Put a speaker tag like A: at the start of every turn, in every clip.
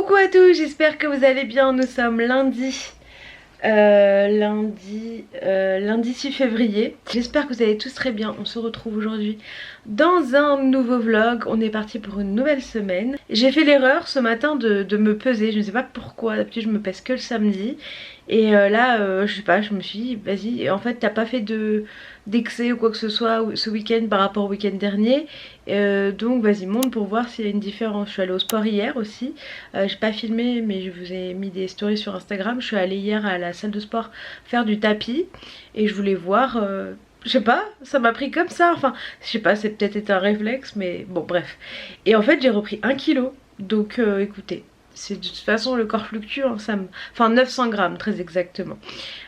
A: Coucou à tous, j'espère que vous allez bien. Nous sommes lundi 6 février. J'espère que vous allez tous très bien. On se retrouve aujourd'hui dans un nouveau vlog. On est parti pour une nouvelle semaine. J'ai fait l'erreur ce matin de me peser. Je ne sais pas pourquoi, d'habitude je me pèse que le samedi. Et là, je sais pas, je me suis dit, vas-y, en fait t'as pas fait d'excès ou quoi que ce soit ce week-end par rapport au week-end dernier. Donc vas-y, monte pour voir s'il y a une différence. Je suis allée au sport hier aussi. J'ai pas filmé mais je vous ai mis des stories sur Instagram. Je suis allée hier à la salle de sport faire du tapis. Et je voulais voir... je sais pas, ça m'a pris comme ça. Enfin, je sais pas, c'est peut-être été un réflexe, mais bon, bref. Et en fait, j'ai repris 1 kg. Donc écoutez, de toute façon le corps fluctue, hein, enfin 900 grammes très exactement.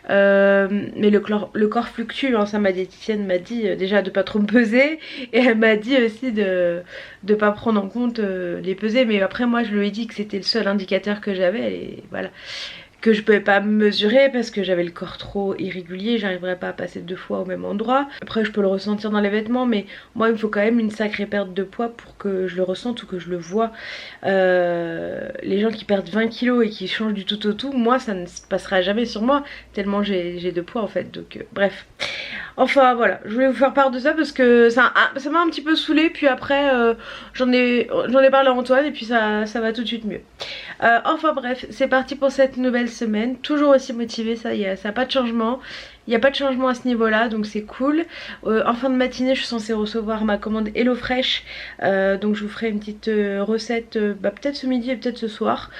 A: Mais le corps fluctue, hein, ça ma diététicienne m'a dit déjà de pas trop me peser. Et elle m'a dit aussi de pas prendre en compte les pesées. Mais après moi je lui ai dit que c'était le seul indicateur que j'avais. Et voilà, que je pouvais pas mesurer parce que j'avais le corps trop irrégulier, j'arriverais pas à passer 2 fois au même endroit. Après je peux le ressentir dans les vêtements, mais moi il me faut quand même une sacrée perte de poids pour que je le ressente ou que je le vois. Les gens qui perdent 20 kilos et qui changent du tout au tout, moi ça ne se passera jamais sur moi tellement j'ai de poids en fait. Donc bref, enfin voilà, je voulais vous faire part de ça parce que ça m'a un petit peu saoulée. Puis après j'en ai parlé à Antoine et puis ça va tout de suite mieux. Enfin bref, c'est parti pour cette nouvelle semaine. Toujours aussi motivée, ça n'a pas de changement. Il n'y a pas de changement à ce niveau là, donc c'est cool. En fin de matinée je suis censée recevoir ma commande HelloFresh. Donc je vous ferai une petite recette peut-être ce midi et peut-être ce soir.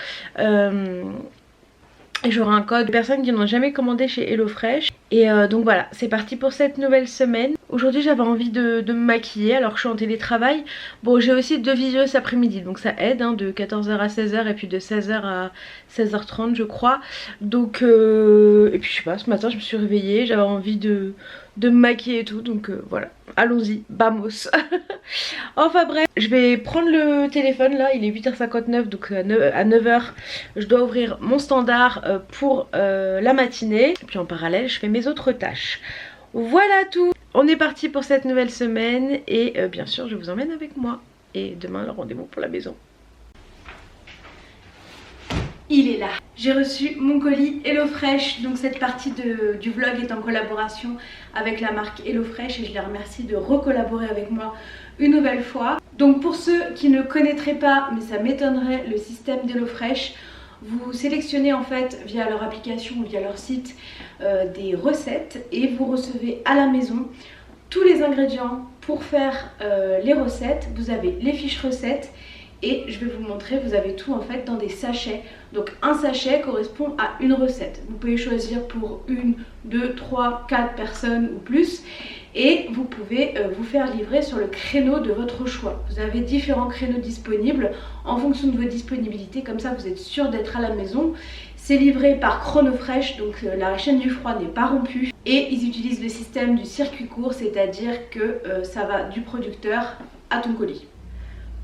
A: Et j'aurai un code de personnes qui n'ont jamais commandé chez HelloFresh. Et donc voilà, c'est parti pour cette nouvelle semaine. Aujourd'hui j'avais envie de me maquiller alors que je suis en télétravail. Bon, j'ai aussi 2 visios cet après-midi, donc ça aide, hein, de 14h à 16h et puis de 16h à 16h30 je crois. Donc et puis je sais pas, ce matin je me suis réveillée, j'avais envie de me maquiller et tout, donc voilà, allons-y, vamos. Enfin bref, je vais prendre le téléphone là, il est 8h59, donc à 9h je dois ouvrir mon standard pour la matinée. Et puis en parallèle je fais mes autres tâches. Voilà tout. On est parti pour cette nouvelle semaine et bien sûr je vous emmène avec moi. Et demain le rendez-vous pour la maison. Il est là. J'ai reçu mon colis HelloFresh. Donc cette partie du vlog est en collaboration avec la marque HelloFresh et je les remercie de recollaborer avec moi une nouvelle fois. Donc pour ceux qui ne connaîtraient pas, mais ça m'étonnerait, le système d'HelloFresh, vous sélectionnez en fait via leur application ou via leur site des recettes et vous recevez à la maison tous les ingrédients pour faire les recettes. Vous avez les fiches recettes et je vais vous montrer, vous avez tout en fait dans des sachets. Donc un sachet correspond à une recette. Vous pouvez choisir pour 1, 2, 3, 4 personnes ou plus. Et vous pouvez vous faire livrer sur le créneau de votre choix. Vous avez différents créneaux disponibles en fonction de vos disponibilités. Comme ça vous êtes sûr d'être à la maison. C'est livré par Chronofresh, donc la chaîne du froid n'est pas rompue. Et ils utilisent le système du circuit court, c'est-à-dire que ça va du producteur à ton colis.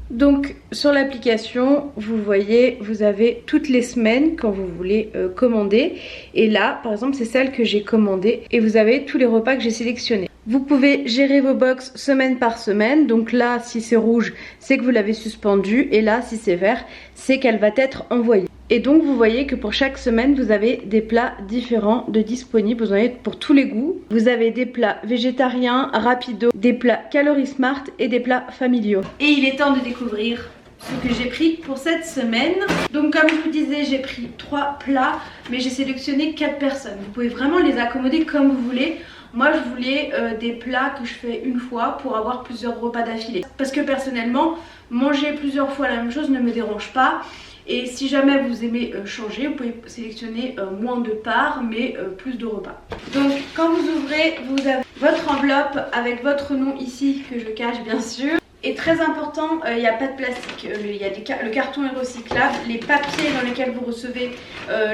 A: Donc sur l'application, vous voyez, vous avez toutes les semaines quand vous voulez commander. Et là, par exemple, c'est celle que j'ai commandée. Et vous avez tous les repas que j'ai sélectionnés. Vous pouvez gérer vos box semaine par semaine. Donc là, si c'est rouge, c'est que vous l'avez suspendue. Et là, si c'est vert, c'est qu'elle va être envoyée. Et donc vous voyez que pour chaque semaine vous avez des plats différents de disponibles. Vous en avez pour tous les goûts. Vous avez des plats végétariens, rapido, des plats calories smart et des plats familiaux. Et il est temps de découvrir ce que j'ai pris pour cette semaine. Donc comme je vous disais, j'ai pris 3 plats, mais j'ai sélectionné 4 personnes. Vous pouvez vraiment les accommoder comme vous voulez. Moi je voulais des plats que je fais une fois pour avoir plusieurs repas d'affilée. Parce que personnellement, manger plusieurs fois la même chose ne me dérange pas. Et si jamais vous aimez changer, vous pouvez sélectionner moins de parts mais plus de repas. Donc quand vous ouvrez, vous avez votre enveloppe avec votre nom ici que je cache bien sûr. Et très important, il n'y a pas de plastique, le carton est recyclable, les papiers dans lesquels vous recevez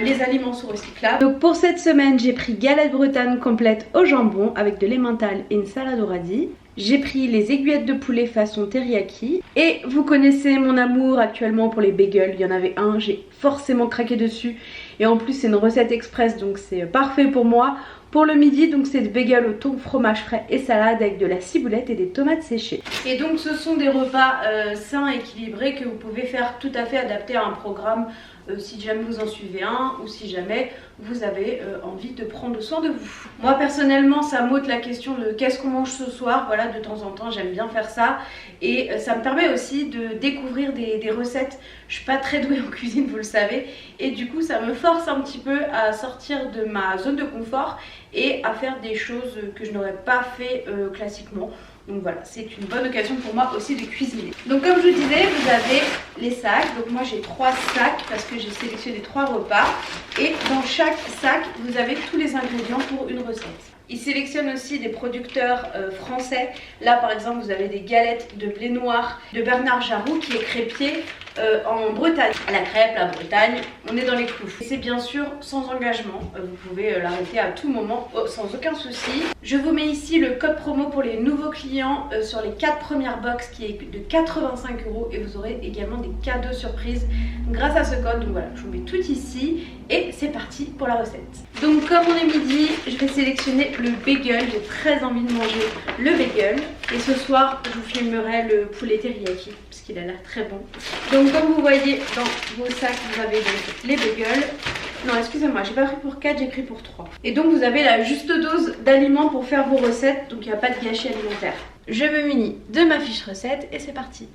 A: les aliments sont recyclables. Donc pour cette semaine, j'ai pris galette bretagne complète au jambon avec de l'emmental et une salade au radis. J'ai pris les aiguillettes de poulet façon teriyaki. Et vous connaissez mon amour actuellement pour les bagels. Il y en avait un, j'ai forcément craqué dessus. Et en plus c'est une recette express donc c'est parfait pour moi. Pour le midi, donc c'est des bagels au thon, fromage frais et salade avec de la ciboulette et des tomates séchées. Et donc ce sont des repas sains, équilibrés que vous pouvez faire tout à fait adaptés à un programme si jamais vous en suivez un ou si jamais vous avez envie de prendre soin de vous. Moi personnellement ça m'ôte la question de qu'est-ce qu'on mange ce soir, voilà, de temps en temps j'aime bien faire ça et ça me permet aussi de découvrir des recettes. Je suis pas très douée en cuisine, vous le savez, et du coup ça me force un petit peu à sortir de ma zone de confort et à faire des choses que je n'aurais pas fait classiquement. Donc voilà, c'est une bonne occasion pour moi aussi de cuisiner. Donc comme je vous disais, vous avez les sacs. Donc moi j'ai 3 sacs parce que j'ai sélectionné 3 repas. Et dans chaque sac, vous avez tous les ingrédients pour une recette. Ils sélectionnent aussi des producteurs français. Là par exemple vous avez des galettes de blé noir de Bernard Jaroux qui est crêpier en Bretagne. La crêpe, la Bretagne, on est dans les clous. C'est bien sûr sans engagement, vous pouvez l'arrêter à tout moment sans aucun souci. Je vous mets ici le code promo pour les nouveaux clients sur les 4 premières box qui est de 85 € et vous aurez également des cadeaux surprises grâce à ce code. Donc voilà, je vous mets tout ici et c'est parti pour la recette. Donc comme on est midi, je vais sélectionner le bagel. J'ai très envie de manger le bagel et ce soir je vous filmerai le poulet teriyaki parce qu'il a l'air très bon. Donc comme vous voyez dans vos sacs, vous avez donc les bagels. Non, excusez-moi, j'ai pas pris pour 4, j'ai pris pour 3. Et donc vous avez la juste dose d'aliments pour faire vos recettes, donc il n'y a pas de gâchis alimentaire. Je me munis de ma fiche recette et c'est parti.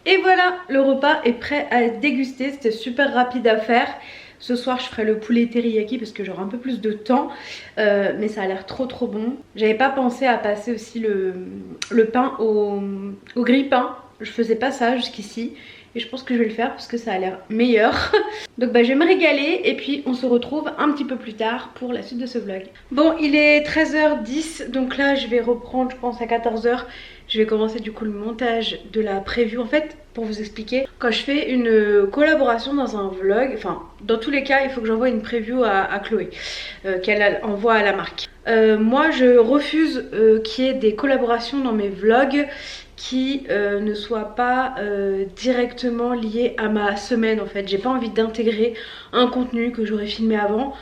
A: Et voilà, le repas est prêt à être dégusté. C'était super rapide à faire. Ce soir je ferai le poulet teriyaki parce que j'aurai un peu plus de temps, mais ça a l'air trop bon. J'avais pas pensé à passer aussi le pain au grille-pain. Je faisais pas ça jusqu'ici et je pense que je vais le faire parce que ça a l'air meilleur. Donc bah, je vais me régaler et puis on se retrouve un petit peu plus tard pour la suite de ce vlog. Bon, il est 13h10, donc là je vais reprendre je pense à 14h. Je vais commencer du coup le montage de la preview. En fait, pour vous expliquer, quand je fais une collaboration dans un vlog, enfin dans tous les cas il faut que j'envoie une preview à Chloé, qu'elle envoie à la marque. Moi je refuse qu'il y ait des collaborations dans mes vlogs qui ne soient pas directement liées à ma semaine en fait. J'ai pas envie d'intégrer un contenu que j'aurais filmé avant.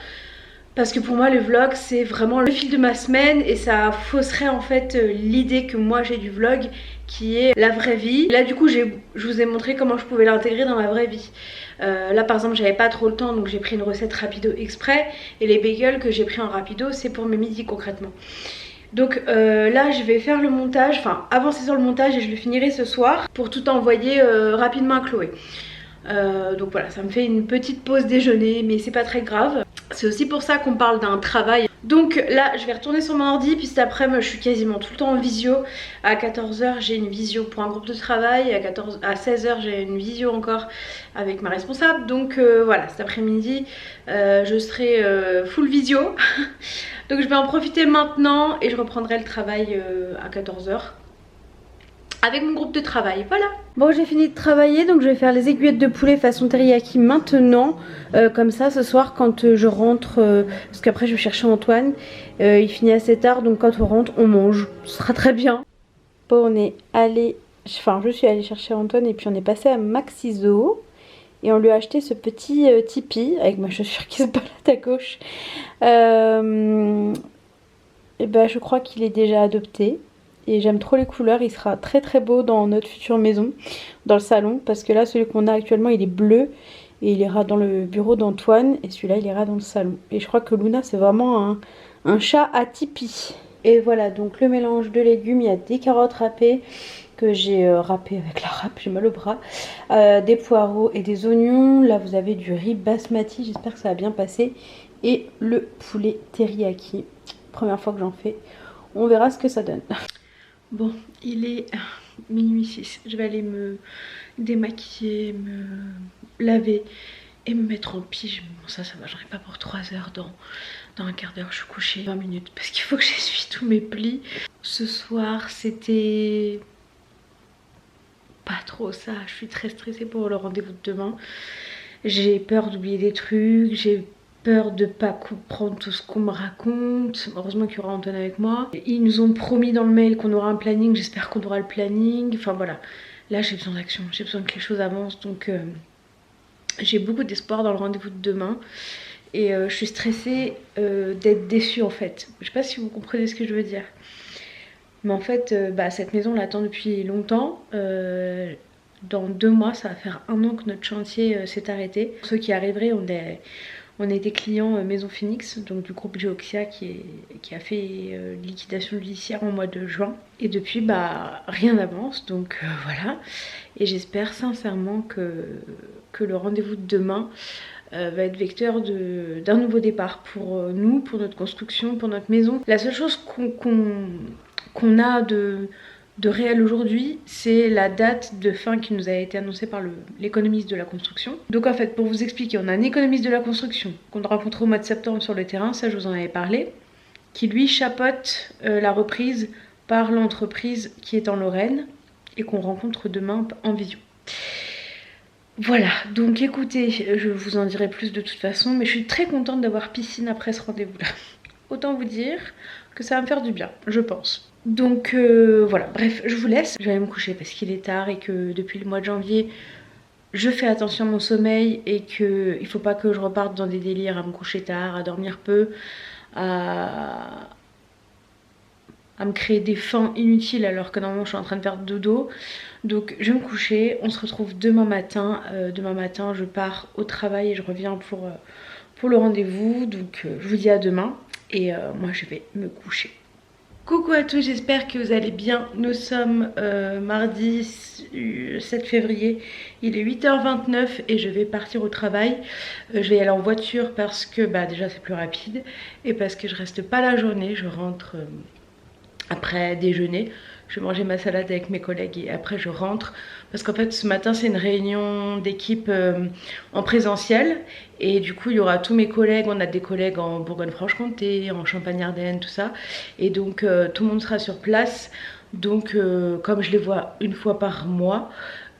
A: Parce que pour moi le vlog c'est vraiment le fil de ma semaine et ça fausserait en fait l'idée que moi j'ai du vlog qui est la vraie vie. Là du coup je vous ai montré comment je pouvais l'intégrer dans ma vraie vie. Là par exemple j'avais pas trop le temps donc j'ai pris une recette rapido exprès et les bagels que j'ai pris en rapido c'est pour mes midis concrètement. Donc là je vais faire le montage, enfin avancer sur le montage et je le finirai ce soir pour tout envoyer rapidement à Chloé. Donc voilà, ça me fait une petite pause déjeuner mais c'est pas très grave. C'est aussi pour ça qu'on parle d'un travail. Donc là je vais retourner sur mon ordi puis cet après-midi je suis quasiment tout le temps en visio. À 14h j'ai une visio pour un groupe de travail, à 16h j'ai une visio encore avec ma responsable. Donc voilà, cet après-midi je serai full visio. Donc je vais en profiter maintenant et je reprendrai le travail à 14h. Avec mon groupe de travail, voilà. Bon, j'ai fini de travailler, donc je vais faire les aiguillettes de poulet façon teriyaki maintenant. Comme ça, ce soir, quand je rentre, parce qu'après je vais chercher Antoine, il finit assez tard, donc quand on rentre, on mange. Ce sera très bien. Bon, on est allé
B: je suis allée chercher Antoine et puis on est passé à Maxiso. Et on lui a acheté ce petit tipi avec ma chaussure qui se balade à gauche. Et ben, je crois qu'il est déjà adopté. Et j'aime trop les couleurs. Il sera très très beau dans notre future maison, dans le salon. Parce que là, celui qu'on a actuellement, il est bleu. Et il ira dans le bureau d'Antoine. Et celui-là, il ira dans le salon. Et je crois que Luna, c'est vraiment un chat à tipi. Et voilà, donc le mélange de légumes. Il y a des carottes râpées que j'ai râpé avec la râpe, j'ai mal au bras, des poireaux et des oignons. Là vous avez du riz basmati, j'espère que ça va bien passer, et le poulet teriyaki, première fois que j'en fais, on verra ce que ça donne. Bon, il est minuit 6, je vais aller me démaquiller, me laver et me mettre en pyjama. Bon, ça va, j'en ai pas pour 3 heures, dans un quart d'heure je suis couchée, 20 minutes, parce qu'il faut que j'essuie tous mes plis. Ce soir c'était pas trop ça, je suis très stressée pour le rendez-vous de demain. J'ai peur d'oublier des trucs, j'ai peur de pas comprendre tout ce qu'on me raconte. Heureusement qu'il y aura Antoine avec moi. Ils nous ont promis dans le mail qu'on aura un planning, j'espère qu'on aura le planning. Enfin voilà, là j'ai besoin d'action, j'ai besoin que les choses avancent, donc j'ai beaucoup d'espoir dans le rendez-vous de demain. Et je suis stressée d'être déçue en fait. Je sais pas si vous comprenez ce que je veux dire. Mais en fait, cette maison, on l'attend depuis longtemps. Dans 2 mois, ça va faire 1 an que notre chantier s'est arrêté. Pour ceux qui arriveraient, on était clients Maison Phoenix, donc du groupe Geoxia qui a fait liquidation judiciaire en mois de juin. Et depuis, rien n'avance, donc voilà. Et j'espère sincèrement que le rendez-vous de demain va être vecteur d'un nouveau départ pour nous, pour notre construction, pour notre maison. La seule chose qu'on a de réel aujourd'hui, c'est la date de fin qui nous a été annoncée par l'économiste de la construction. Donc en fait, pour vous expliquer, on a un économiste de la construction qu'on a rencontré au mois de septembre sur le terrain, ça je vous en avais parlé, qui lui chapeaute la reprise par l'entreprise qui est en Lorraine et qu'on rencontre demain en visio. Voilà, donc écoutez, je vous en dirai plus de toute façon, mais je suis très contente d'avoir piscine après ce rendez-vous-là. Autant vous dire que ça va me faire du bien, je pense. Donc voilà, bref, je vous laisse. Je vais aller me coucher parce qu'il est tard et que depuis le mois de janvier, je fais attention à mon sommeil et qu'il ne faut pas que je reparte dans des délires à me coucher tard, à dormir peu, à me créer des fins inutiles alors que normalement je suis en train de faire dodo. Donc je vais me coucher, on se retrouve demain matin. Demain matin je pars au travail et je reviens pour le rendez-vous. Donc je vous dis à demain et moi je vais me coucher. Coucou à tous, j'espère que vous allez bien. Nous sommes mardi 7 février, il est 8h29 et je vais partir au travail. Je vais y aller en voiture parce que déjà c'est plus rapide et parce que je reste pas la journée, je rentre après déjeuner. Je vais manger ma salade avec mes collègues et après je rentre. Parce qu'en fait ce matin c'est une réunion d'équipe en présentiel. Et du coup il y aura tous mes collègues, on a des collègues en Bourgogne-Franche-Comté, en Champagne-Ardenne, tout ça. Et donc tout le monde sera sur place. Donc comme je les vois une fois par mois,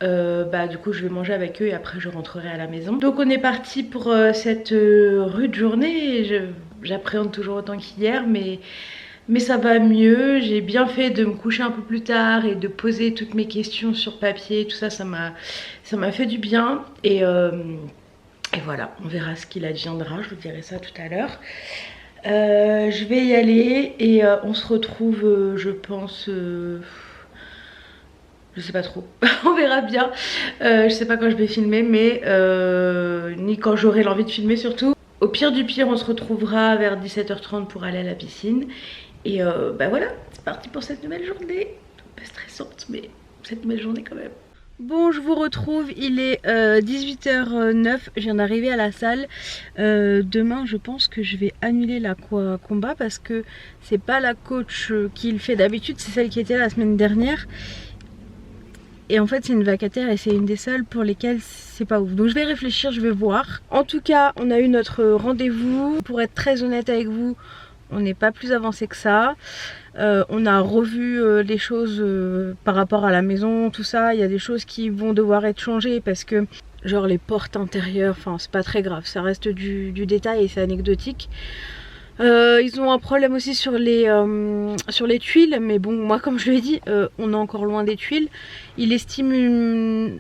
B: du coup je vais manger avec eux et après je rentrerai à la maison. Donc on est parti pour cette rude journée. J'appréhende toujours autant qu'hier, mais ça va mieux. J'ai bien fait de me coucher un peu plus tard et de poser toutes mes questions sur papier. Tout ça, ça m'a fait du bien. Et voilà, on verra ce qu'il adviendra. Je vous dirai ça tout à l'heure. Je vais y aller et on se retrouve, je pense... je sais pas trop, on verra bien. Je sais pas quand je vais filmer, mais ni quand j'aurai l'envie de filmer surtout. Au pire du pire, on se retrouvera vers 17h30 pour aller à la piscine. Et voilà, c'est parti pour cette nouvelle journée. Pas stressante, mais cette nouvelle journée quand même. Bon, je vous retrouve, il est 18h09, je viens d'arriver à la salle. Demain, je pense que je vais annuler l'Aqua Combat parce que c'est pas la coach qui le fait d'habitude, c'est celle qui était la semaine dernière. Et en fait c'est une vacataire et c'est une des seules pour lesquelles c'est pas ouf. Donc je vais réfléchir, je vais voir. En tout cas on a eu notre rendez-vous. Pour être très honnête avec vous, on n'est pas plus avancé que ça. On a revu les choses par rapport à la maison, tout ça. Il y a des choses qui vont devoir être changées parce que genre les portes intérieures, enfin c'est pas très grave. Ça reste du détail et c'est anecdotique. Ils ont un problème aussi sur les tuiles, mais bon, moi comme je l'ai dit, on est encore loin des tuiles. Il estime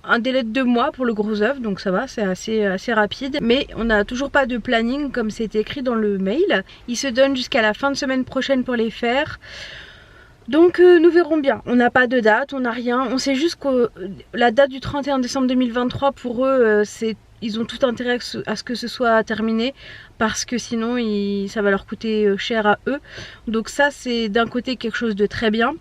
B: un délai de 2 mois pour le gros œuvre, donc ça va, c'est assez rapide. Mais on n'a toujours pas de planning comme c'est écrit dans le mail. Il se donne jusqu'à la fin de semaine prochaine pour les faire. Donc nous verrons bien, on n'a pas de date, on n'a rien, on sait juste que la date du 31 décembre 2023 pour eux, ils ont tout intérêt à ce que ce soit terminé parce que sinon ça va leur coûter cher à eux. Donc ça c'est d'un côté quelque chose de très bien.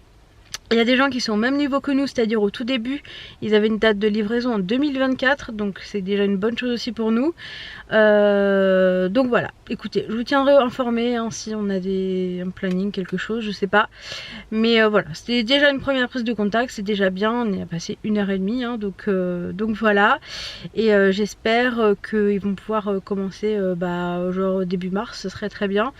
B: Il y a des gens qui sont au même niveau que nous, c'est-à-dire au tout début, ils avaient une date de livraison en 2024, donc c'est déjà une bonne chose aussi pour nous. Donc voilà, écoutez, je vous tiendrai informé hein, si on a un planning, quelque chose, je sais pas. Mais voilà, c'était déjà une première prise de contact, c'est déjà bien, on a passé 1h30, hein, donc voilà. Et j'espère qu'ils vont pouvoir commencer genre début mars, ce serait très bien.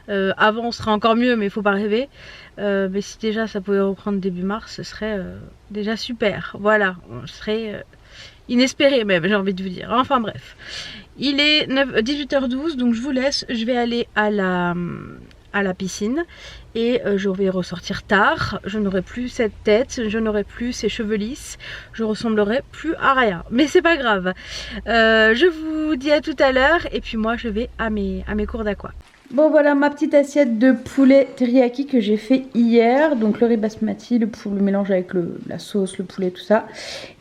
B: Avant, ce sera encore mieux, mais il faut pas rêver. Mais si déjà ça pouvait reprendre début mars, ce serait déjà super. Voilà, ce serait inespéré même, j'ai envie de vous dire. Enfin bref, il est 18h12, donc je vous laisse. Je vais aller à la piscine et je vais ressortir tard. Je n'aurai plus cette tête, je n'aurai plus ces cheveux lisses, je ressemblerai plus à rien. Mais c'est pas grave. Je vous dis à tout à l'heure et puis moi je vais à mes cours d'aqua. Bon voilà ma petite assiette de poulet teriyaki que j'ai fait hier. Donc le riz basmati, le mélange avec la sauce, le poulet, tout ça.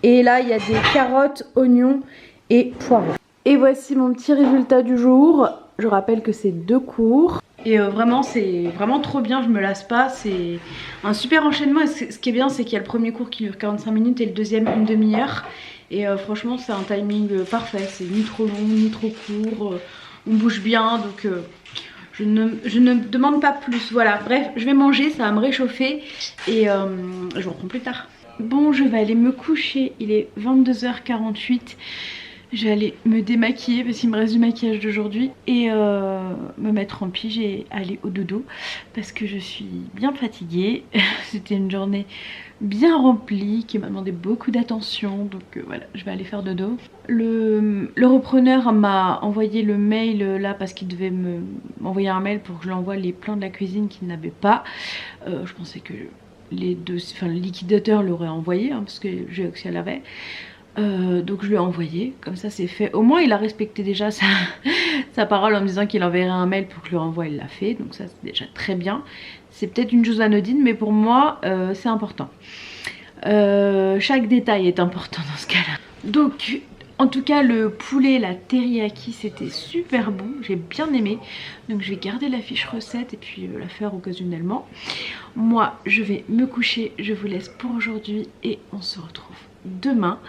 B: Et là il y a des carottes, oignons et poireaux. Et voici mon petit résultat du jour. Je rappelle que c'est 2 cours. Et vraiment c'est vraiment trop bien, je me lasse pas. C'est un super enchaînement. Et ce qui est bien c'est qu'il y a le premier cours qui dure 45 minutes et le deuxième une demi-heure. Et franchement c'est un timing parfait. C'est ni trop long ni trop court. On bouge bien donc... Je ne demande pas plus, voilà. Bref, je vais manger, ça va me réchauffer et je vous reprends plus tard. Bon, je vais aller me coucher, il est 22h48. Je vais aller me démaquiller parce qu'il me reste du maquillage d'aujourd'hui et me mettre en pige et aller au dodo parce que je suis bien fatiguée. C'était une journée bien remplie qui m'a demandé beaucoup d'attention, donc voilà, je vais aller faire dodo. Le repreneur m'a envoyé le mail là parce qu'il devait m'envoyer un mail pour que je lui envoie les plans de la cuisine qu'il n'avait pas. Je pensais que le liquidateur l'aurait envoyé hein, parce que Geoxia l'avait. Donc je lui ai envoyé, comme ça c'est fait. Au moins il a respecté déjà sa parole en me disant qu'il enverrait un mail pour que je lui renvoie, il l'a fait. Donc ça c'est déjà très bien. C'est peut-être une chose anodine mais pour moi c'est important. Chaque détail est important dans ce cas-là. Donc en tout cas le poulet, la teriyaki c'était super bon, j'ai bien aimé. Donc je vais garder la fiche recette et puis la faire occasionnellement. Moi je vais me coucher, je vous laisse pour aujourd'hui et on se retrouve demain.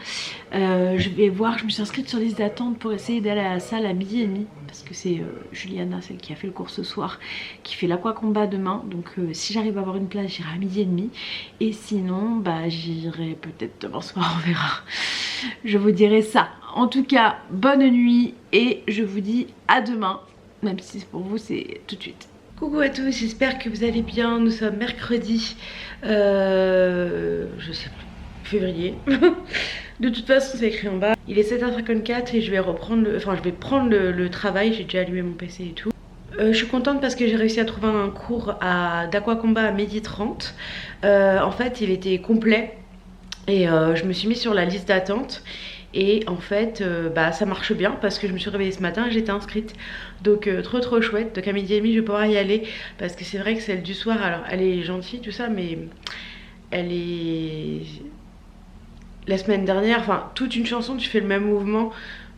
B: Je vais voir, je me suis inscrite sur liste d'attente pour essayer d'aller à la salle à 12h30 parce que c'est Juliana, celle qui a fait le cours ce soir, qui fait l'aquacombat demain. Donc si j'arrive à avoir une place, j'irai à 12h30 et sinon bah j'irai peut-être demain soir, on verra. Je vous dirai ça. En tout cas, bonne nuit et je vous dis à demain, même si pour vous c'est tout de suite. Coucou à tous, j'espère que vous allez bien. Nous sommes mercredi, je sais plus, février. De toute façon c'est écrit en bas. Il est 7h54 et je vais prendre le travail. J'ai déjà allumé mon PC et tout. Je suis contente parce que j'ai réussi à trouver un cours d'aquacombat à 12h30. En fait il était complet et je me suis mise sur la liste d'attente. Et en fait ça marche bien parce que je me suis réveillée ce matin et j'étais inscrite. Donc trop chouette. Donc à 12h30 je vais pouvoir y aller. Parce que c'est vrai que celle du soir, alors elle est gentille tout ça, mais elle est... La semaine dernière, enfin toute une chanson tu fais le même mouvement,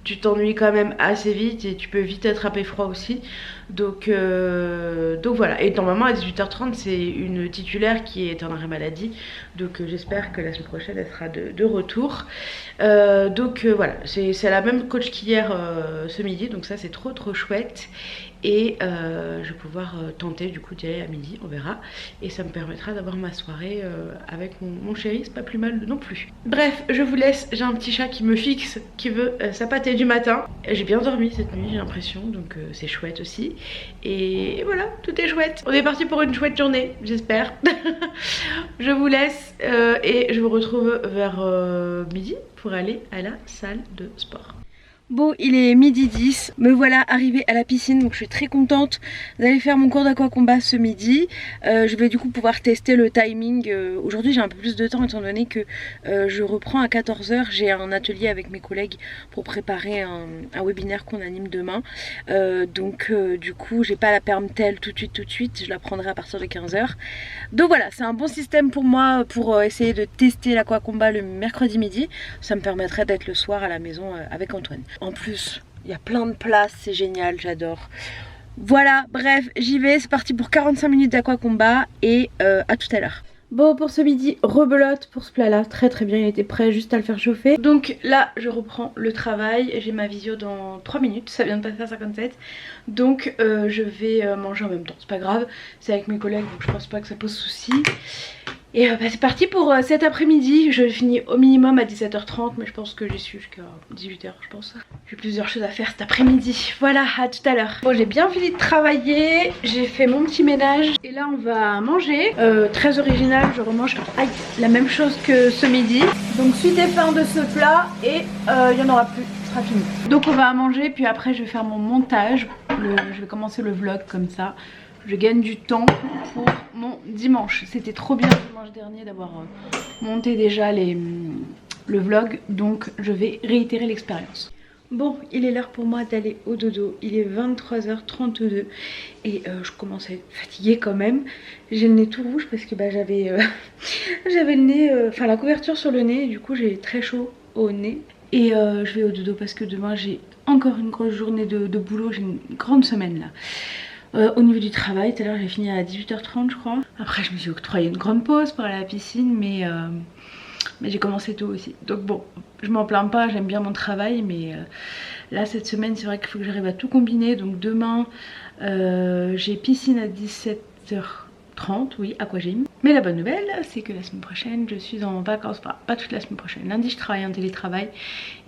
B: tu t'ennuies quand même assez vite et tu peux vite attraper froid aussi. Donc voilà, et normalement à 18h30 c'est une titulaire qui est en arrêt maladie. Donc j'espère que la semaine prochaine elle sera de retour. Voilà, c'est la même coach qu'hier ce midi, donc ça c'est trop chouette. Et je vais pouvoir tenter du coup d'y aller à midi, on verra. Et ça me permettra d'avoir ma soirée avec mon chéri, c'est pas plus mal non plus. Bref, je vous laisse, j'ai un petit chat qui me fixe, qui veut sa pâtée du matin. J'ai bien dormi cette nuit, j'ai l'impression, donc c'est chouette aussi. Et voilà, tout est chouette. On est parti pour une chouette journée, j'espère. Je vous laisse et je vous retrouve vers midi pour aller à la salle de sport.
A: Bon, il est midi 10, me voilà arrivée à la piscine, donc je suis très contente d'aller faire mon cours d'aquacombat ce midi. Je vais du coup pouvoir tester le timing. Aujourd'hui j'ai un peu plus de temps étant donné que je reprends à 14 h. J'ai un atelier avec mes collègues pour préparer un webinaire qu'on anime demain. Du coup j'ai pas la permtel tout de suite, je la prendrai à partir de 15 h. Donc voilà, c'est un bon système pour moi pour essayer de tester l'aquacombat le mercredi midi. Ça me permettrait d'être le soir à la maison avec Antoine. En plus, il y a plein de places, c'est génial, j'adore. Voilà, bref, j'y vais, c'est parti pour 45 minutes d'aquacombat et à tout à l'heure. Bon, pour ce midi, rebelote pour ce plat là, très bien, il était prêt, juste à le faire chauffer. Donc là, je reprends le travail, j'ai ma visio dans 3 minutes, ça vient de passer à 57. Donc je vais manger en même temps, c'est pas grave, c'est avec mes collègues donc je pense pas que ça pose souci. Et c'est parti pour cet après-midi. Je finis au minimum à 17 h 30, mais je pense que j'y suis jusqu'à 18 h je pense. J'ai plusieurs choses à faire cet après-midi. Voilà, à tout à l'heure. Bon, j'ai bien fini de travailler, j'ai fait mon petit ménage et là on va manger. Très original, je remange la même chose que ce midi. Donc suite et fin de ce plat et il n'y en aura plus, ce sera fini. Donc on va manger puis après je vais faire mon montage. Je vais commencer le vlog comme ça. Je gagne du temps pour mon dimanche. C'était trop bien le dimanche dernier d'avoir monté déjà le vlog. Donc je vais réitérer l'expérience. Bon, il est l'heure pour moi d'aller au dodo. Il est 23 h 32 et je commence à être fatiguée quand même. J'ai le nez tout rouge parce que j'avais le nez, enfin la couverture sur le nez. Et du coup j'ai très chaud au nez. Et je vais au dodo parce que demain j'ai encore une grosse journée de boulot. J'ai une grande semaine là. Au niveau du travail, tout à l'heure j'ai fini à 18 h 30 je crois. Après je me suis octroyé une grande pause pour aller à la piscine mais j'ai commencé tôt aussi. Donc bon, je m'en plains pas, j'aime bien mon travail mais là cette semaine c'est vrai qu'il faut que j'arrive à tout combiner. Donc demain j'ai piscine à 17 h 30, oui, aquagym. Mais la bonne nouvelle c'est que la semaine prochaine je suis en vacances, enfin pas toute la semaine prochaine. Lundi je travaille en télétravail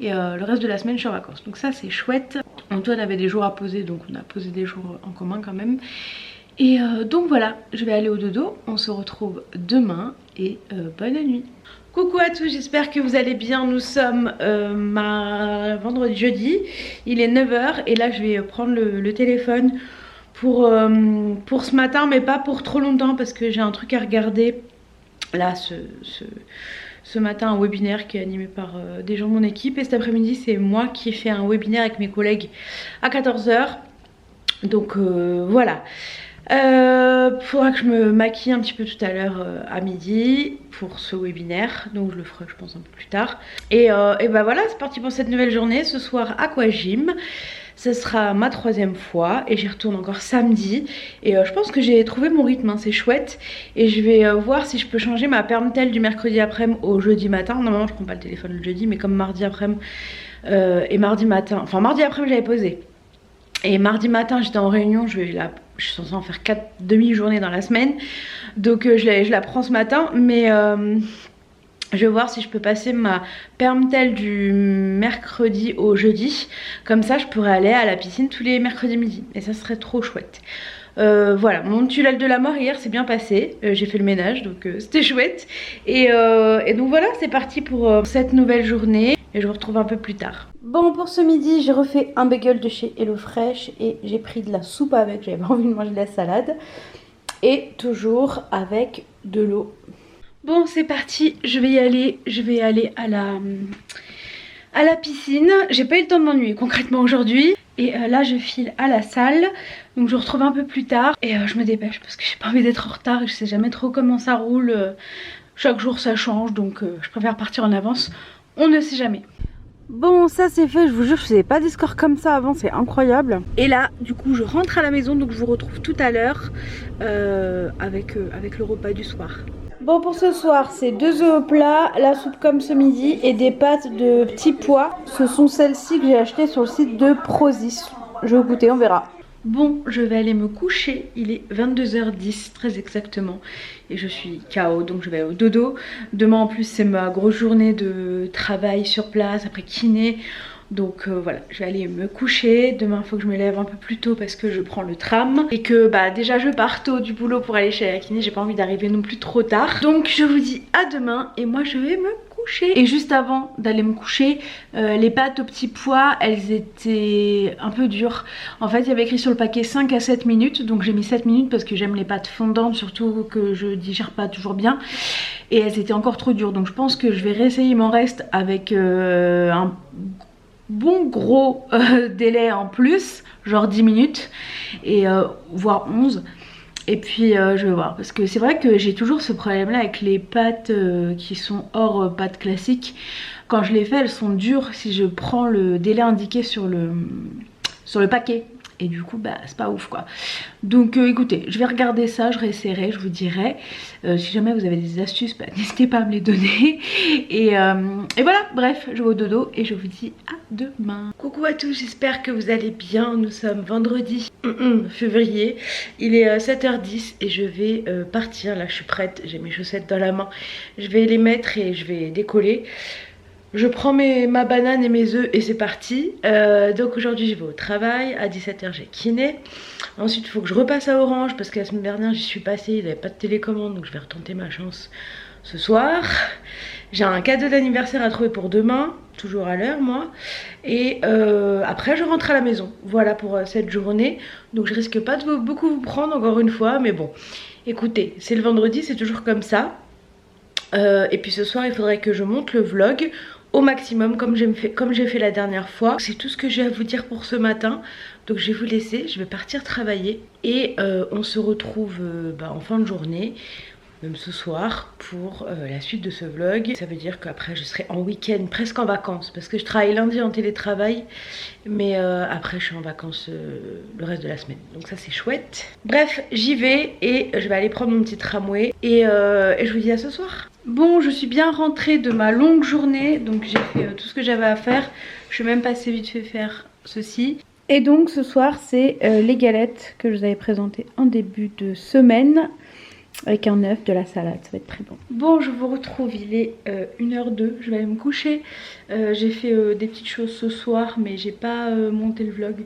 A: et le reste de la semaine je suis en vacances. Donc ça c'est chouette. Antoine avait des jours à poser donc on a posé des jours en commun quand même. Et donc voilà, je vais aller au dodo, on se retrouve demain et bonne nuit. Coucou à tous, j'espère que vous allez bien. Nous sommes vendredi, jeudi, il est 9 h et là je vais prendre le téléphone pour ce matin mais pas pour trop longtemps parce que j'ai un truc à regarder. Là ce matin un webinaire qui est animé par des gens de mon équipe et cet après-midi c'est moi qui ai fait un webinaire avec mes collègues à 14 h. Donc voilà. Faudra que je me maquille un petit peu tout à l'heure à midi pour ce webinaire, donc je le ferai je pense un peu plus tard. Et bah voilà, c'est parti pour cette nouvelle journée. Ce soir aquagym, ce sera ma 3e fois et j'y retourne encore samedi. Et je pense que j'ai trouvé mon rythme, hein, c'est chouette. Et je vais voir si je peux changer ma permtel du mercredi après-midi au jeudi matin. Normalement je prends pas le téléphone le jeudi, mais comme mardi après-midi et mardi matin, enfin mardi après-midi j'avais posé. Et mardi matin j'étais en réunion, je suis censée en faire 4 demi-journées dans la semaine. Donc je la prends ce matin. Mais je vais voir si je peux passer ma permtel du mercredi au jeudi. Comme ça je pourrais aller à la piscine tous les mercredis midi. Et ça serait trop chouette. Voilà, mon tunnel de la mort hier s'est bien passé. J'ai fait le ménage donc c'était chouette. Et donc voilà, c'est parti pour cette nouvelle journée. Et je vous retrouve un peu plus tard. Bon, pour ce midi, j'ai refait un bagel de chez HelloFresh et j'ai pris de la soupe avec. J'avais pas envie de manger de la salade. Et toujours avec de l'eau. Bon, c'est parti. Je vais y aller. Je vais aller à la piscine. J'ai pas eu le temps de m'ennuyer concrètement aujourd'hui. Et là, je file à la salle. Donc je vous retrouve un peu plus tard. Et je me dépêche parce que j'ai pas envie d'être en retard. Et je sais jamais trop comment ça roule. Chaque jour, ça change. Donc je préfère partir en avance. On ne sait jamais. Bon, ça c'est fait, je vous jure, je faisais pas des scores comme ça avant, c'est incroyable. Et là, du coup, je rentre à la maison, donc je vous retrouve tout à l'heure avec le repas du soir. Bon, pour ce soir, c'est 2 œufs au plat, la soupe comme ce midi et des pâtes de petits pois. Ce sont celles-ci que j'ai achetées sur le site de Prozis. Je vais goûter, on verra. Bon, je vais aller me coucher, il est 22 h 10 très exactement et je suis KO donc je vais au dodo. Demain en plus c'est ma grosse journée de travail sur place après kiné. Donc voilà, je vais aller me coucher. Demain il faut que je me lève un peu plus tôt parce que je prends le tram. Et que déjà je pars tôt du boulot pour aller chez la kiné. J'ai pas envie d'arriver non plus trop tard. Donc je vous dis à demain et moi je vais me coucher. coucher. Et juste avant d'aller me coucher, les pâtes au petit pois, elles étaient un peu dures. En fait il y avait écrit sur le paquet 5 à 7 minutes, donc j'ai mis 7 minutes parce que j'aime les pâtes fondantes, surtout que je digère pas toujours bien. Et elles étaient encore trop dures, donc je pense que je vais réessayer mon reste avec un bon gros délai en plus, genre 10 minutes, et voire 11. Et puis je vais voir, parce que c'est vrai que j'ai toujours ce problème là avec les pâtes qui sont hors pâtes classiques. Quand je les fais, elles sont dures si je prends le délai indiqué sur le paquet. Et du coup bah c'est pas ouf quoi. Donc écoutez, je vais regarder ça, je réessayerai, je vous dirai. Si jamais vous avez des astuces, bah, n'hésitez pas à me les donner. Et voilà, bref, je vais au dodo et je vous dis à demain. Coucou à tous, j'espère que vous allez bien. Nous sommes vendredi février. Il est 7h10 et je vais partir. Là je suis prête, j'ai mes chaussettes dans la main. Je vais les mettre et je vais décoller. Je prends ma banane et mes œufs et c'est parti. Donc aujourd'hui je vais au travail, à 17h j'ai kiné. Ensuite il faut que je repasse à Orange parce que la semaine dernière j'y suis passée, il n'y avait pas de télécommande, donc je vais retenter ma chance ce soir. J'ai un cadeau d'anniversaire à trouver pour demain, toujours à l'heure moi. Et après je rentre à la maison, voilà pour cette journée. Donc je risque pas de beaucoup vous prendre encore une fois, mais bon. Écoutez, c'est le vendredi, c'est toujours comme ça. Et puis ce soir il faudrait que je monte le vlog au maximum comme j'ai fait la dernière fois. C'est tout ce que j'ai à vous dire pour ce matin. Donc je vais vous laisser, je vais partir travailler. Et on se retrouve en fin de journée, même ce soir, pour la suite de ce vlog. Ça veut dire qu'après je serai en week-end, presque en vacances. Parce que je travaille lundi en télétravail. Mais après je suis en vacances le reste de la semaine. Donc ça c'est chouette. Bref, j'y vais et je vais aller prendre mon petit tramway. Et je vous dis à ce soir. Bon, je suis bien rentrée de ma longue journée, donc j'ai fait tout ce que j'avais à faire. Je suis même passée vite fait faire ceci. Et donc ce soir c'est les galettes que je vous avais présentées en début de semaine. Avec un œuf, de la salade, ça va être très bon. Bon, je vous retrouve, il est 1h02, je vais aller me coucher. J'ai fait des petites choses ce soir, mais j'ai pas monté le vlog.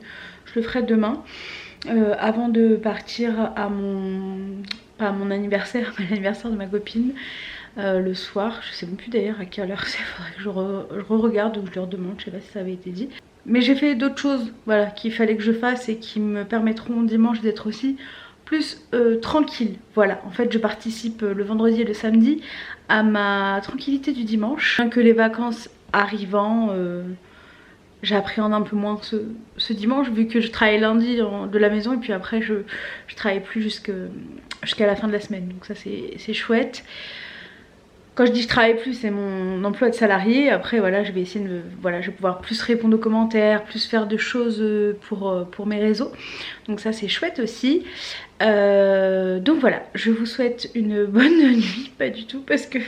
A: Je le ferai demain. Avant de partir à pas à mon anniversaire, mais à l'anniversaire de ma copine. Le soir, je sais même plus d'ailleurs à quelle heure c'est, faudrait que je re-regarde ou je leur demande, je sais pas si ça avait été dit. Mais j'ai fait d'autres choses, voilà, qu'il fallait que je fasse et qui me permettront dimanche d'être aussi plus tranquille. Voilà, en fait je participe le vendredi et le samedi à ma tranquillité du dimanche. Bien que les vacances arrivant, j'appréhende un peu moins ce dimanche vu que je travaille lundi de la maison et puis après je travaille plus jusqu'à la fin de la semaine. Donc ça c'est chouette. Quand je dis je travaille plus, c'est mon emploi de salarié. Après voilà, je vais essayer de je vais pouvoir plus répondre aux commentaires, plus faire de choses pour mes réseaux. Donc ça c'est chouette aussi. Donc voilà, je vous souhaite une bonne nuit, pas du tout parce que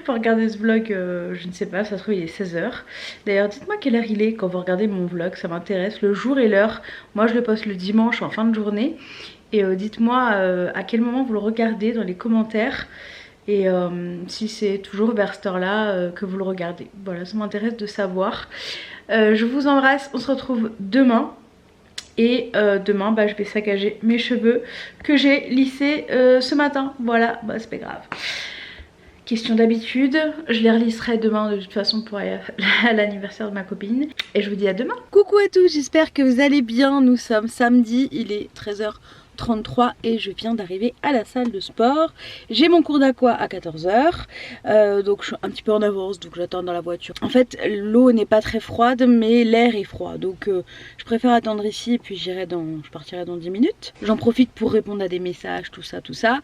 A: pour regarder ce vlog, je ne sais pas, ça se trouve il est 16h. D'ailleurs dites-moi quelle heure il est quand vous regardez mon vlog, ça m'intéresse, le jour et l'heure. Moi je le poste le dimanche en fin de journée. Et dites-moi à quel moment vous le regardez dans les commentaires. Et si c'est toujours vers cette heure là que vous le regardez. Voilà, ça m'intéresse de savoir. Je vous embrasse, on se retrouve demain. Et demain je vais saccager mes cheveux que j'ai lissés ce matin. Voilà, c'est pas grave. Question d'habitude, je les relisserai demain de toute façon pour aller à l'anniversaire de ma copine. Et je vous dis à demain. Coucou à tous, j'espère que vous allez bien. Nous sommes samedi, il est 13h33 et je viens d'arriver à la salle de sport. J'ai mon cours d'aqua à 14h, donc je suis un petit peu en avance, donc j'attends dans la voiture. En fait l'eau n'est pas très froide mais l'air est froid, donc je préfère attendre ici et puis je partirai dans 10 minutes. J'en profite pour répondre à des messages, tout ça.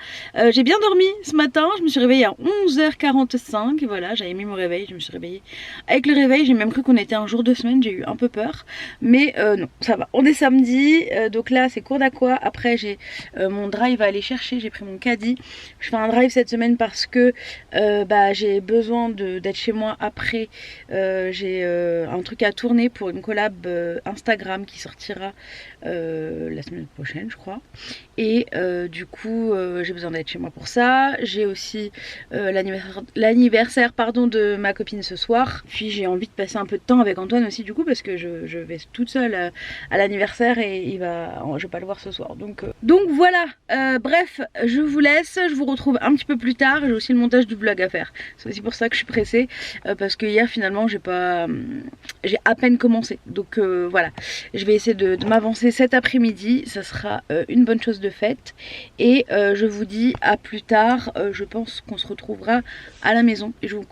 A: J'ai bien dormi ce matin, je me suis réveillée à 11h45, voilà, j'avais mis mon réveil, je me suis réveillée avec le réveil. J'ai même cru qu'on était un jour de semaine, j'ai eu un peu peur, mais non, ça va, on est samedi, donc là c'est cours d'aqua. Après j'ai mon drive à aller chercher, j'ai pris mon caddie. Je fais un drive cette semaine parce que j'ai besoin d'être chez moi après. J'ai un truc à tourner pour une collab Instagram qui sortira la semaine prochaine je crois. Et du coup j'ai besoin d'être chez moi pour ça. J'ai aussi l'anniversaire de ma copine ce soir. Puis j'ai envie de passer un peu de temps avec Antoine aussi du coup parce que je vais toute seule à l'anniversaire et je vais pas le voir ce soir. Donc
B: Donc voilà, bref, je vous laisse, je vous retrouve un petit peu plus tard. J'ai aussi le montage du vlog à faire. C'est aussi pour ça que je suis pressée, parce que hier finalement j'ai à peine commencé. Donc voilà, je vais essayer de m'avancer cet après-midi, ça sera une bonne chose de faite. Et je vous dis à plus tard, je pense qu'on se retrouvera à la maison et je vous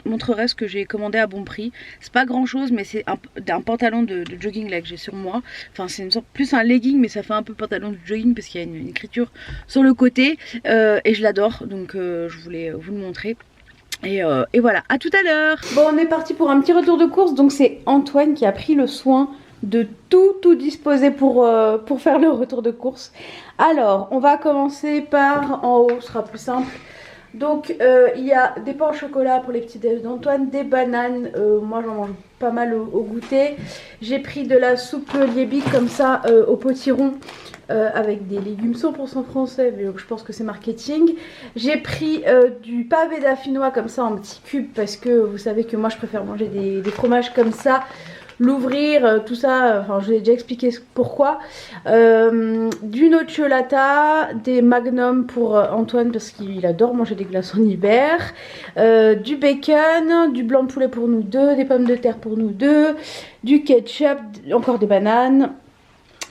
B: montrerai ce que j'ai commandé à bon prix. C'est pas grand chose, mais c'est un pantalon de jogging là que j'ai sur moi. Enfin c'est une sorte plus un legging, mais ça fait un peu pantalon de jogging parce qu'il y a une écriture sur le côté et je l'adore, donc je voulais vous le montrer. Et voilà, à tout à l'heure. Bon, on est parti pour un petit retour de course. Donc c'est Antoine qui a pris le soin de tout disposer pour faire le retour de course. Alors on va commencer par en haut, ce sera plus simple. Donc il y a des pains au chocolat pour les petits déj d'Antoine, des bananes, moi j'en mange pas mal au goûter. J'ai pris de la soupe liébi comme ça au potiron avec des légumes 100% français, mais je pense que c'est marketing. J'ai pris du pavé dauphinois comme ça en petits cubes parce que vous savez que moi je préfère manger des fromages comme ça. L'ouvrir, tout ça, enfin je vous ai déjà expliqué pourquoi. Du nocciolata, des magnums pour Antoine parce qu'il adore manger des glaces en hiver. Du bacon, du blanc de poulet pour nous deux, des pommes de terre pour nous deux, du ketchup, encore des bananes.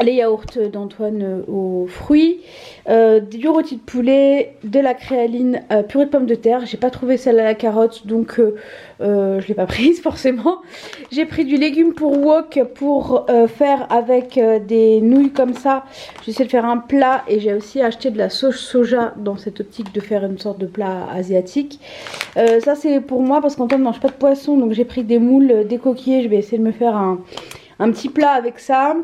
B: Les yaourts d'Antoine aux fruits, du rôti de poulet, de la créaline, purée de pommes de terre. J'ai pas trouvé celle à la carotte, donc je l'ai pas prise forcément. J'ai pris du légume pour wok pour faire avec des nouilles comme ça. J'essaie de faire un plat et j'ai aussi acheté de la sauce soja dans cette optique de faire une sorte de plat asiatique. Ça c'est pour moi parce qu'Antoine ne mange pas de poisson, donc j'ai pris des moules, des coquillets. Je vais essayer de me faire un petit plat avec ça.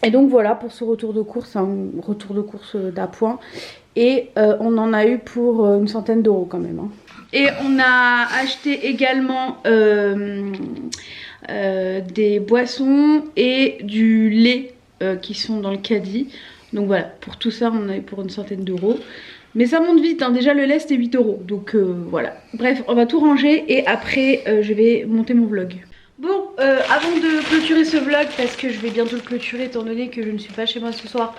B: Et donc voilà pour ce retour de course, un retour de course d'appoint. Et on en a eu pour une centaine d'euros quand même. Hein. Et on a acheté également des boissons et du lait qui sont dans le caddie. Donc voilà, pour tout ça on en a eu pour une centaine d'euros. Mais ça monte vite, hein. Déjà le lait c'était 8 euros. Donc voilà. Bref, on va tout ranger et après je vais monter mon vlog. Bon, avant de clôturer ce vlog, parce que je vais bientôt le clôturer étant donné que je ne suis pas chez moi ce soir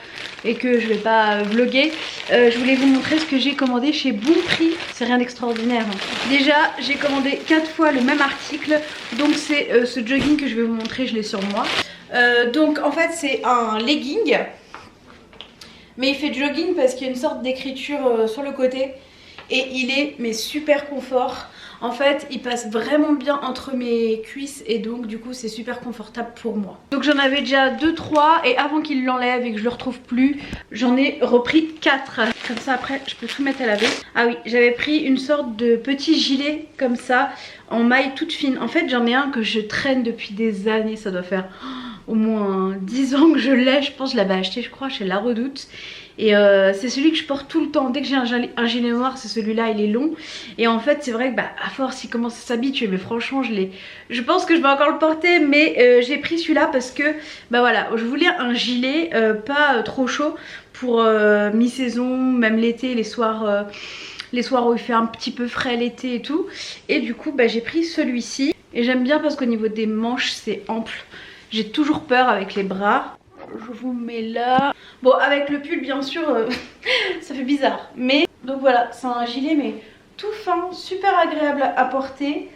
B: et que je vais pas vlogger, je voulais vous montrer ce que j'ai commandé chez Bon Prix. C'est rien d'extraordinaire. Hein. Déjà, j'ai commandé 4 fois le même article, donc c'est ce jogging que je vais vous montrer, je l'ai sur moi. Donc en fait c'est un legging, mais il fait jogging parce qu'il y a une sorte d'écriture sur le côté et il est super confort. En fait il passe vraiment bien entre mes cuisses et donc du coup c'est super confortable pour moi. Donc j'en avais déjà 2-3 et avant qu'il l'enlève et que je le retrouve plus, j'en ai repris 4. Comme ça après je peux tout mettre à laver. Ah oui, j'avais pris une sorte de petit gilet comme ça en maille toute fine. En fait j'en ai un que je traîne depuis des années, ça doit faire au moins 10 ans que je l'ai. Je pense que je l'avais acheté je crois chez La Redoute. Et c'est celui que je porte tout le temps. Dès que j'ai un gilet noir, c'est celui-là, il est long. Et en fait, c'est vrai que à force, il commence à s'habituer. Mais franchement, je pense que je vais encore le porter. Mais j'ai pris celui-là parce que, voilà, je voulais un gilet pas trop chaud pour mi-saison, même l'été, les soirs où il fait un petit peu frais l'été et tout. Et du coup, j'ai pris celui-ci. Et j'aime bien parce qu'au niveau des manches, c'est ample. J'ai toujours peur avec les bras. Je vous mets là. Bon, avec le pull bien sûr ça fait bizarre. Mais donc voilà, c'est un gilet mais tout fin, super agréable à porter,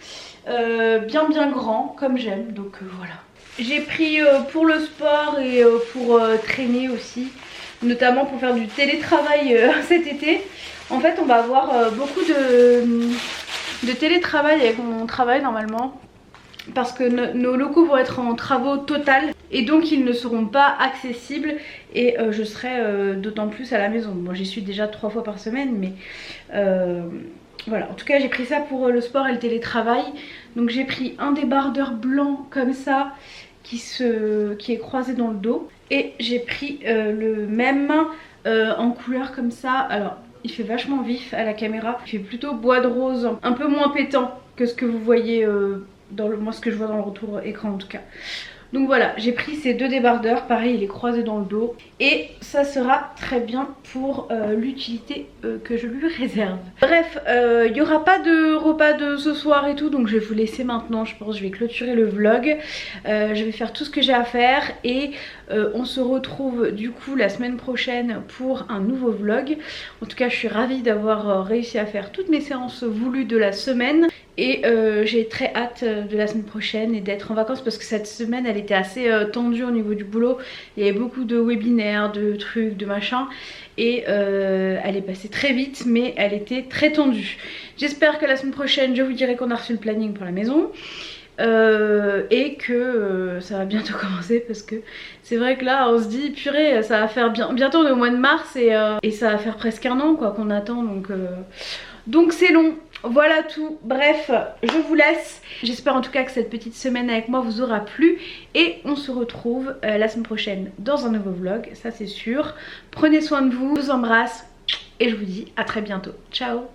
B: bien grand comme j'aime. Donc voilà. J'ai pris pour le sport et pour traîner aussi, notamment pour faire du télétravail cet été. En fait on va avoir beaucoup de télétravail avec mon travail normalement. Parce que nos locaux vont être en travaux total et donc ils ne seront pas accessibles et je serai d'autant plus à la maison. Bon, j'y suis déjà 3 fois par semaine mais voilà, en tout cas j'ai pris ça pour le sport et le télétravail. Donc j'ai pris un débardeur blanc comme ça qui est croisé dans le dos et j'ai pris le même en couleur comme ça. Alors il fait vachement vif à la caméra, il fait plutôt bois de rose, un peu moins pétant que ce que vous voyez moi ce que je vois dans le retour écran en tout cas. Donc voilà, j'ai pris ces 2 débardeurs, pareil il est croisé dans le dos et ça sera très bien pour l'utilité que je lui réserve. Bref, il n'y aura pas de repas de ce soir et tout, donc je vais vous laisser maintenant. Je pense que je vais clôturer le vlog, je vais faire tout ce que j'ai à faire et
A: On se retrouve du coup la semaine prochaine pour un nouveau vlog. En tout cas je suis ravie d'avoir réussi à faire toutes mes séances voulues de la semaine. Et j'ai très hâte de la semaine prochaine et d'être en vacances parce que cette semaine elle était assez tendue au niveau du boulot. Il y avait beaucoup de webinaires, de trucs, de machins. Et elle est passée très vite mais elle était très tendue. J'espère que la semaine prochaine je vous dirai qu'on a reçu le planning pour la maison. Et que ça va bientôt commencer parce que c'est vrai que là on se dit purée ça va faire bientôt on est au mois de mars et ça va faire presque un an quoi qu'on attend donc c'est long. Voilà tout, bref je vous laisse. J'espère en tout cas que cette petite semaine avec moi vous aura plu et on se retrouve la semaine prochaine dans un nouveau vlog, ça c'est sûr. Prenez soin de vous, je vous embrasse et je vous dis à très bientôt, ciao.